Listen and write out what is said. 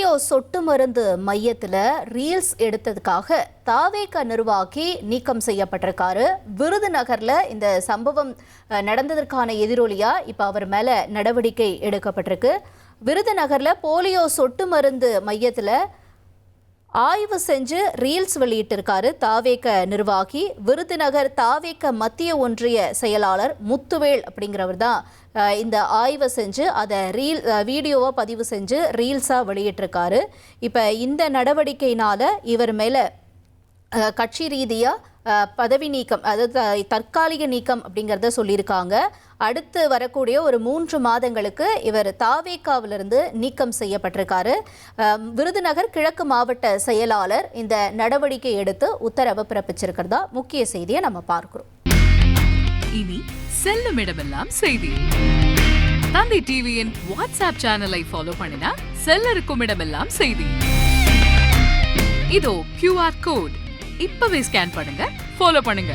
Polio சொட்டு மருந்து மையத்துல ரீல்ஸ் எடுத்ததுக்காக தாவேக நிர்வாகி நீக்கம் செய்யப்பட்டிருக்காரு. விருதுநகர்ல இந்த சம்பவம் நடந்ததற்கான எதிரொலியா இப்ப அவர் மேல நடவடிக்கை எடுக்கப்பட்டிருக்கு. விருதுநகர்ல போலியோ சொட்டு மருந்து மையத்துல ஆய்வு செஞ்சு ரீல்ஸ் வெளியிட்டிருக்காரு தாவேக நிர்வாகி. விருதுநகர் தாவேக மத்திய ஒன்றிய செயலாளர் முத்துவேல் அப்படிங்கிறவர் தான் இந்த ஆய்வை செஞ்சு அதை வீடியோவாக பதிவு செஞ்சு ரீல்ஸாக வெளியிட்டிருக்காரு. இப்போ இந்த நடவடிக்கையினால இவர் மேலே கட்சி ரீதியாக பதவி நீக்கம், அதாவது தற்காலிக நீக்கம் அப்படிங்கிறத சொல்லியிருக்காங்க. அடுத்து வரக்கூடிய ஒரு 3 மாதங்களுக்கு இவர் தாவேகாவிலிருந்து நீக்கம் செய்யப்பட்டிருக்காரு. விருதுநகர் கிழக்கு மாவட்ட செயலாளர் இந்த நடவடிக்கை எடுத்து உத்தரவு பிறப்பிச்சிருக்கிறதா முக்கிய செய்தியை நம்ம பார்க்கிறோம். இனி செல்லும் இடமெல்லாம் செய்தி. தந்தி டிவியின் வாட்ஸ்அப் சேனலை ஃபாலோ பண்ணினா செல்ல இருக்கும் இடமெல்லாம் செய்தி. இதோ QR கோட் இப்பவே ஸ்கேன் பண்ணுங்க, ஃபாலோ பண்ணுங்க.